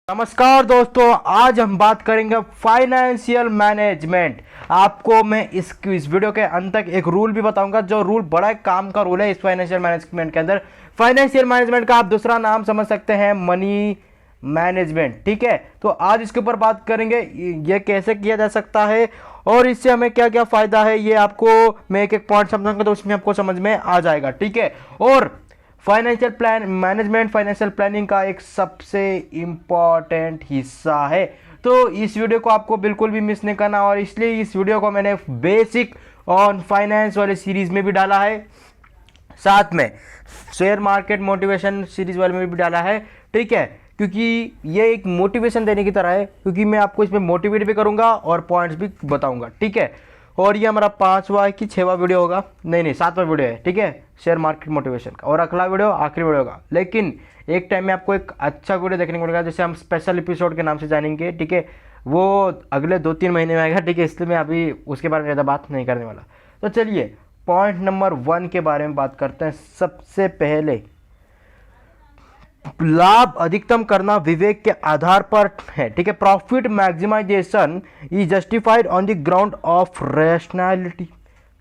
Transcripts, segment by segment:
नमस्कार दोस्तों, आज हम बात करेंगे फाइनेंशियल मैनेजमेंट। आपको मैं इस वीडियो के अंत तक एक रूल भी बताऊंगा, जो रूल बड़ा काम का रूल है इस फाइनेंशियल मैनेजमेंट के अंदर। फाइनेंशियल मैनेजमेंट का आप दूसरा नाम समझ सकते हैं मनी मैनेजमेंट। ठीक है, तो आज इसके ऊपर बात करेंगे ये कैसे किया जा सकता है और इससे हमें क्या क्या फायदा है, ये आपको मैं एक एक पॉइंट समझाऊंगा तो उसमें आपको समझ में आ जाएगा। ठीक है, और financial plan management financial planning का एक सबसे इंपॉर्टेंट हिस्सा है। तो इस वीडियो को आपको बिल्कुल भी मिस नहीं करना, और इसलिए इस वीडियो को मैंने बेसिक ऑन फाइनेंस वाले सीरीज में भी डाला है, साथ में शेयर मार्केट मोटिवेशन सीरीज वाले में भी डाला है। ठीक है, क्योंकि ये एक मोटिवेशन देने की तरह है, क्योंकि मैं आपको इसमें मोटिवेट भी करूंगा और पॉइंट्स भी बताऊंगा। ठीक है, और ये हमारा 5वां कि 6वां वीडियो होगा, नहीं 7वां वीडियो है। ठीक है, शेयर मार्केट मोटिवेशन का, और अगला वीडियो आखिरी वीडियो होगा। लेकिन एक टाइम में आपको एक अच्छा वीडियो देखने को मिलेगा, जैसे हम स्पेशल एपिसोड के नाम से जानेंगे। ठीक है, वो अगले 2-3 महीने में आएगा। ठीक है, इसलिए मैं अभी उसके बारे में ज़्यादा बात नहीं करने वाला। तो चलिए पॉइंट नंबर 1 के बारे में बात करते हैं। सबसे पहले, लाभ अधिकतम करना विवेक के आधार पर है। ठीक है, profit maximization is justified on the ground of rationality.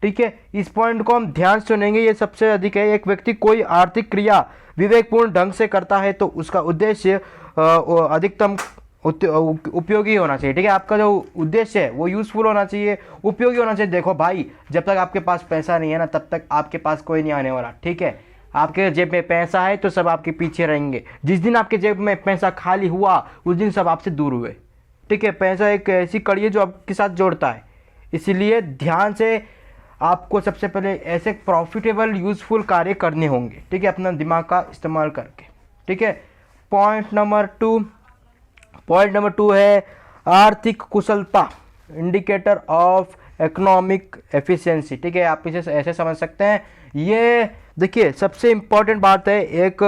ठीक है, इस पॉइंट को हम ध्यान से सुनेंगे, ये सबसे अधिक है। एक व्यक्ति कोई आर्थिक क्रिया विवेकपूर्ण ढंग से करता है तो उसका उद्देश्य अधिकतम उपयोगी होना चाहिए। ठीक है, आपका जो उद्देश्य है वो यूजफुल होना चाहिए, उपयोगी होना चाहिए। देखो भाई, जब तक आपके पास पैसा नहीं है ना, तब तक आपके पास कोई नहीं आने वाला। ठीक है, आपके जेब में पैसा है तो सब आपके पीछे रहेंगे। जिस दिन आपके जेब में पैसा खाली हुआ, उस दिन सब आपसे दूर हुए। ठीक है, पैसा एक ऐसी कड़ी है जो आपके साथ जोड़ता है, इसीलिए ध्यान से आपको सबसे पहले ऐसे प्रॉफिटेबल यूजफुल कार्य करने होंगे। ठीक है, अपना दिमाग का इस्तेमाल करके। ठीक है, पॉइंट नंबर 2 है आर्थिक कुशलता, इंडिकेटर ऑफ इकोनॉमिक एफिशिएंसी। ठीक है, आप इसे ऐसे समझ सकते हैं। ये देखिए, सबसे इंपॉर्टेंट बात है, एक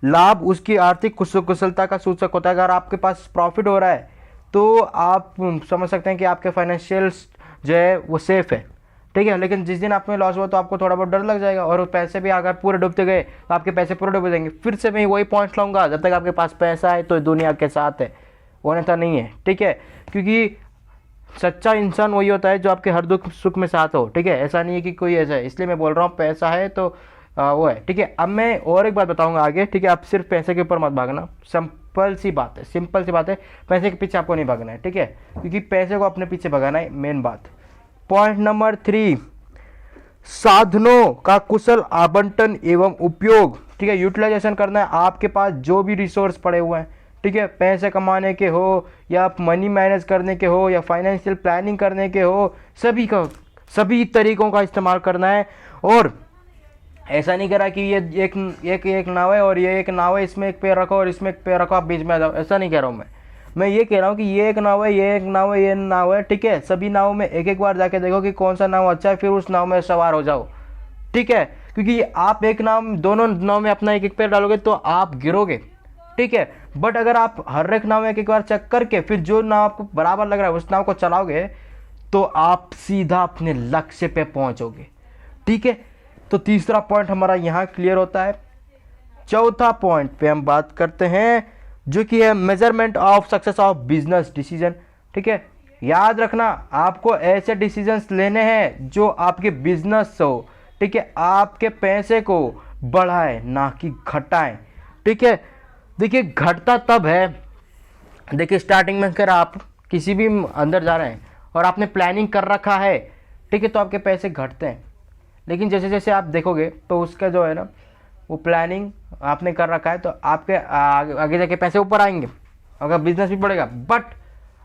लाभ उसकी आर्थिक कुशलता का सूचक होता है। अगर आपके पास प्रॉफिट हो रहा है तो आप समझ सकते हैं कि आपके फाइनेंशियल जो है वो सेफ है। ठीक है, लेकिन जिस दिन आप में लॉस हुआ तो आपको थोड़ा बहुत डर लग जाएगा, और पैसे भी अगर पूरे डूबते गए तो आपके पैसे पूरे डूब जाएंगे। फिर से मैं वही पॉइंट लाऊंगा, जब तक आपके पास पैसा है तो दुनिया के साथ है, अन्यथा नहीं है। ठीक है, क्योंकि सच्चा इंसान वही होता है जो आपके हर दुख सुख में साथ हो। ठीक है, ऐसा नहीं है कि कोई ऐसा है, इसलिए मैं बोल रहा हूँ पैसा है तो वो है। ठीक है, अब मैं और एक बात बताऊंगा आगे। ठीक है, आप सिर्फ पैसे के ऊपर मत भागना, सिंपल सी बात है, पैसे के पीछे आपको नहीं भागना है। ठीक है, क्योंकि पैसे को अपने पीछे भगाना है मेन बात। पॉइंट नंबर 3, साधनों का कुशल आवंटन एवं उपयोग। ठीक है, यूटिलाइजेशन करना है। आपके पास जो भी रिसोर्स पड़े हुए हैं, ठीक है, पैसे कमाने के हो या मनी मैनेज करने के हो या फाइनेंशियल प्लानिंग करने के हो, सभी तरीकों का इस्तेमाल करना है। और ऐसा नहीं करा कि ये एक नाव है और ये एक नाव है, इसमें एक पैर रखो और इसमें एक पैर रखो, आप बीच में आ जाओ। ऐसा नहीं कह रहा हूँ मैं ये कह रहा हूँ कि ये एक नाव है, ये एक नाव है, ये नाव है। ठीक है, सभी नाव में एक बार जाके देखो कि कौन सा नाव अच्छा है, फिर उस नाव में सवार हो जाओ। ठीक है, क्योंकि आप दोनों नाव में अपना एक पैर डालोगे तो आप गिरोगे। ठीक है, बट अगर आप हर एक नाव में एक बार चेक करके फिर जो नाव आपको बराबर लग रहा है उस नाव को चलाओगे तो आप सीधा अपने लक्ष्य पे पहुंचोगे। ठीक है, तो तीसरा पॉइंट हमारा यहाँ क्लियर होता है। चौथा पॉइंट पे हम बात करते हैं, जो कि है measurement of success of business decision. ठीक है, याद रखना, आपको ऐसे डिसीजंस लेने हैं जो आपके बिजनेस हो, ठीक है, आपके पैसे को बढ़ाए ना कि घटाएं। ठीक है, देखिए घटता तब है, देखिए स्टार्टिंग में अगर आप किसी भी अंदर जा रहे हैं और आपने प्लानिंग कर रखा है, ठीक है, तो आपके पैसे घटते हैं। लेकिन जैसे जैसे आप देखोगे तो उसका जो है ना, वो प्लानिंग आपने कर रखा है तो आपके आगे जाके पैसे ऊपर आएंगे, अगर बिजनेस भी बढ़ेगा। बट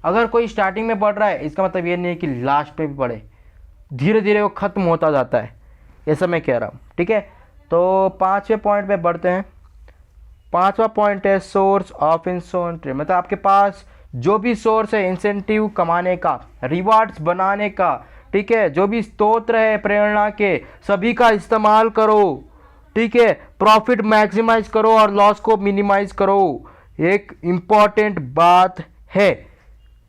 अगर कोई स्टार्टिंग में बढ़ रहा है, इसका मतलब ये नहीं है कि लास्ट में भी बढ़े, धीरे धीरे वो खत्म होता जाता है, ऐसा मैं कह रहा हूँ। ठीक है, तो 5वें पॉइंट पे बढ़ते हैं। 5वां पॉइंट है सोर्स ऑफ इंसेंटिव, मतलब आपके पास जो भी सोर्स है इंसेंटिव कमाने का, रिवार्ड्स बनाने का, ठीक है, जो भी स्तोत्र है प्रेरणा के, सभी का इस्तेमाल करो। ठीक है, प्रॉफिट मैक्सिमाइज करो और लॉस को मिनिमाइज करो, एक इंपॉर्टेंट बात है।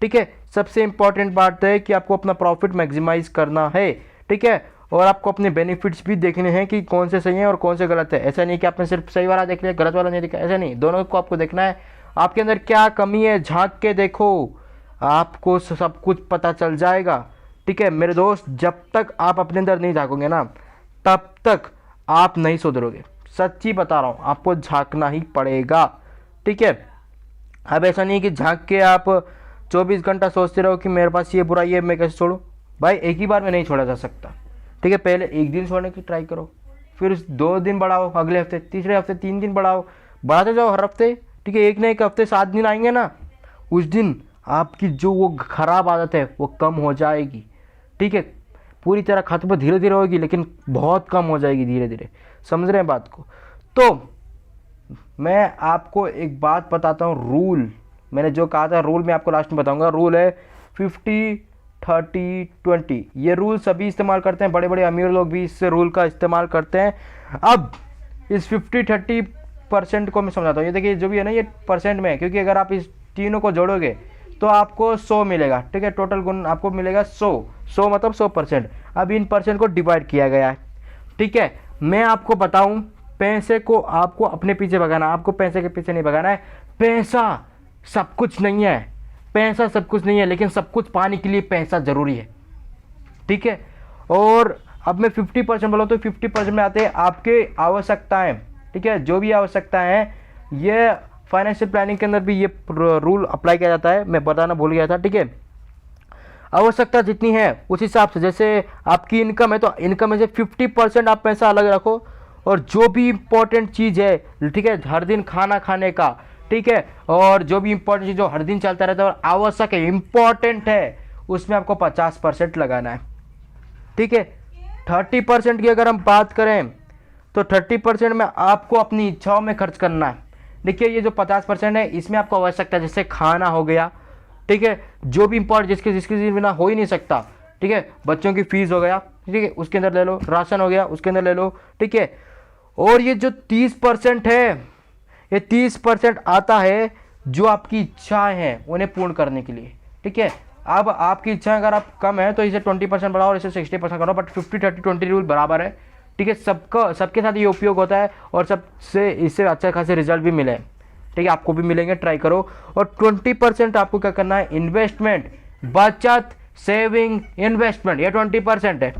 ठीक है, सबसे इंपॉर्टेंट बात है कि आपको अपना प्रॉफिट मैक्सिमाइज करना है। ठीक है, और आपको अपने बेनिफिट्स भी देखने हैं कि कौन से सही हैं और कौन से गलत है। ऐसा नहीं कि आपने सिर्फ सही वाला देख लिया, गलत वाला नहीं देखा, ऐसा नहीं, दोनों को आपको देखना है। आपके अंदर क्या कमी है झांक के देखो, आपको सब कुछ पता चल जाएगा। ठीक है मेरे दोस्त, जब तक आप अपने अंदर नहीं झांकोगे ना तब तक आप नहीं सुधरोगे। सच्ची बता रहा हूँ, आपको झांकना ही पड़ेगा। ठीक है, अब ऐसा नहीं है कि झांक के आप 24 घंटा सोचते रहो कि मेरे पास ये बुराई है मैं कैसे छोड़ूं। भाई एक ही बार में नहीं छोड़ा जा सकता। ठीक है, पहले एक दिन छोड़ने की ट्राई करो, फिर 2 दिन बढ़ाओ, अगले हफ्ते, तीसरे हफ्ते 3 दिन बढ़ाओ, बढ़ाते जाओ हर हफ्ते। ठीक है, एक ना एक हफ्ते 7 दिन आएंगे ना, उस दिन आपकी जो वो खराब आदत है वो कम हो जाएगी। ठीक है, पूरी तरह खत्म धीरे धीरे होगी लेकिन बहुत कम हो जाएगी धीरे धीरे। समझ रहे हैं बात को? तो मैं आपको एक बात बताता हूँ, रूल मैंने जो कहा था, रूल मैं आपको लास्ट में बताऊंगा। रूल है 50-30-20। ये रूल सभी इस्तेमाल करते हैं, बड़े बड़े अमीर लोग भी इस रूल का इस्तेमाल करते हैं। अब इस 50-30% को मैं समझाता हूँ। ये देखिए जो भी है ना ये परसेंट में है, क्योंकि अगर आप इस तीनों को जोड़ोगे तो आपको 100 मिलेगा। ठीक है, टोटल गुण आपको मिलेगा 100 मतलब 100%। अब इन परसेंट को डिवाइड किया गया है। ठीक है, मैं आपको बताऊं, पैसे को आपको अपने पीछे भगाना, आपको पैसे के पीछे नहीं भगाना है। पैसा सब कुछ नहीं है, पैसा सब कुछ नहीं है, लेकिन सब कुछ पाने के लिए पैसा जरूरी है। ठीक है, और अब मैं 50% बोला तो 50% में आते हैं आपके आवश्यकताएं। ठीक है, जो भी आवश्यकताएं हैं, ये फाइनेंशियल प्लानिंग के अंदर भी ये रूल अप्लाई किया जाता है, मैं बताना भूल गया था। ठीक है, आवश्यकता जितनी है उस हिसाब से, जैसे आपकी इनकम है तो इनकम में से 50% आप पैसा अलग रखो, और जो भी इंपॉर्टेंट चीज़ है, ठीक है, हर दिन खाना खाने का, ठीक है, और जो भी इंपॉर्टेंट चीज़ जो हर दिन चलता रहता है और आवश्यक है, इंपॉर्टेंट है, उसमें आपको 50% लगाना है। ठीक है, 30% की अगर हम बात करें तो 30% में आपको अपनी इच्छाओं में खर्च करना है। देखिए ये जो 50% है इसमें आपको आवश्यकता है, जैसे खाना हो गया, ठीक है, जो भी इंपॉर्टेंट जिसके बिना हो ही नहीं सकता, ठीक है, बच्चों की फीस हो गया, ठीक है, उसके अंदर ले लो, राशन हो गया उसके अंदर ले लो। ठीक है, और ये जो 30% है, ये 30% आता है जो आपकी इच्छाएं हैं उन्हें पूर्ण करने के लिए। ठीक है, अब आपकी इच्छाएं अगर आप कम है तो इसे 20% बढ़ाओ और इसे 60% करो, बट 50-30-20 रूल बराबर है। ठीक है, सबके साथ ये उपयोग होता है और सबसे इससे अच्छे खासे रिजल्ट भी मिले। ठीक है, आपको भी मिलेंगे, ट्राई करो। और 20% आपको क्या करना है, इन्वेस्टमेंट, बचत, सेविंग, इन्वेस्टमेंट, ये 20% है।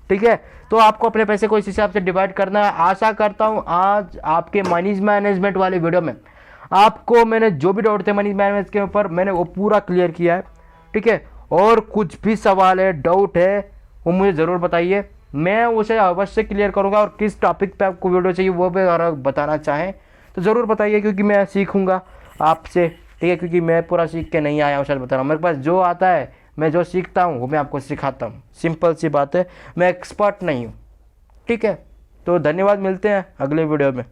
ठीक है, तो आपको अपने पैसे को इस हिसाब से डिवाइड करना है। आशा करता हूँ आज आपके मनी मैनेजमेंट वाले वीडियो में आपको मैंने जो भी डाउट थे मनी मैनेजमेंट के ऊपर मैंने वो पूरा क्लियर किया है। ठीक है, और कुछ भी सवाल है, डाउट है, वो मुझे ज़रूर बताइए, मैं उसे अवश्य क्लियर करूँगा। और किस टॉपिक पे आपको वीडियो चाहिए वो भी अगर बताना चाहें तो ज़रूर बताइए, क्योंकि मैं सीखूँगा आपसे। ठीक है, क्योंकि मैं पूरा सीख के नहीं आया हूँ, शायद बता रहा हूँ, मेरे पास जो आता है, मैं जो सीखता हूँ वो मैं आपको सिखाता हूँ। सिंपल सी बात है, मैं एक्सपर्ट नहीं हूँ। ठीक है, तो धन्यवाद, मिलते हैं अगले वीडियो में।